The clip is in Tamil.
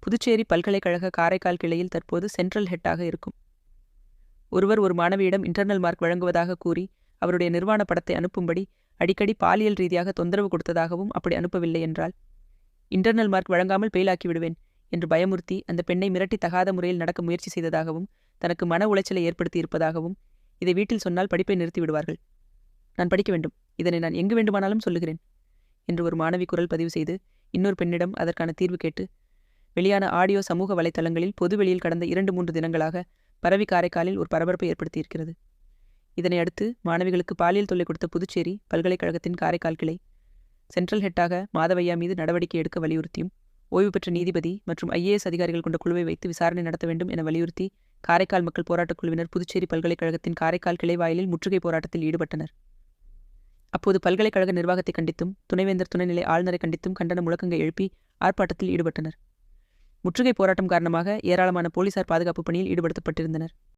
புதுச்சேரி பல்கலைக்கழக காரைக்கால் கிளையில் தற்போது சென்ட்ரல் ஹெட்டாக இருக்கும் ஒருவர் ஒரு மாணவியிடம் இன்டர்னல் மார்க் வழங்குவதாக கூறி அவருடைய நிர்வாண படத்தை அனுப்பும்படி அடிக்கடி பாலியல் ரீதியாக தொந்தரவு கொடுத்ததாகவும் அப்படி அனுப்பவில்லை என்றால் இன்டர்னல் மார்க் வழங்காமல் பெயிலாக்கி விடுவேன் என்று பயமுறுத்தி அந்த பெண்ணை மிரட்டி தகாத முறையில் நடக்க முயற்சி செய்ததாகவும் தனக்கு மன உளைச்சலை ஏற்படுத்தி இருப்பதாகவும் இதை வீட்டில் சொன்னால் படிப்பை நிறுத்தி விடுவார்கள். நான் படிக்க வேண்டும், இதனை நான் எங்கு வேண்டுமானாலும் சொல்லுகிறேன் என்று ஒரு மாணவி குரல் பதிவு செய்து இன்னொரு பெண்ணிடம் அதற்கான தீர்வு கேட்டு வெளியான ஆடியோ சமூக வலைத்தளங்களில் பொதுவெளியில் கடந்த 2-3 தினங்களாக பரவி காரைக்காலில் ஒரு பரபரப்பை ஏற்படுத்தியிருக்கிறது. இதனை அடுத்து மாணவிகளுக்கு பாலியல் தொல்லை கொடுத்த புதுச்சேரி பல்கலைக்கழகத்தின் காரைக்கால் கிளை சென்ட்ரல் ஹெட்டாக மாதவையா மீது நடவடிக்கை எடுக்க வலியுறுத்தியும் ஓய்வு பெற்ற நீதிபதி மற்றும் IAS அதிகாரிகள் கொண்ட குழுவை வைத்து விசாரணை நடத்த வேண்டும் என வலியுறுத்தி காரைக்கால் மக்கள் போராட்டக் குழுவினர் புதுச்சேரி பல்கலைக்கழகத்தின் காரைக்கால் கிளை வாயிலில் முற்றுகை போராட்டத்தில் ஈடுபட்டனர். அப்போது பல்கலைக்கழக நிர்வாகத்தை கண்டித்தும் துணைவேந்தர் துணைநிலை ஆளுநரை கண்டித்தும் கண்டன முழக்கங்களை எழுப்பி ஆர்ப்பாட்டத்தில் ஈடுபட்டனர். முற்றுகை போராட்டம் காரணமாக ஏராளமான போலீசார் பாதுகாப்பு பணியில் ஈடுபடுத்தப்பட்டிருந்தனர்.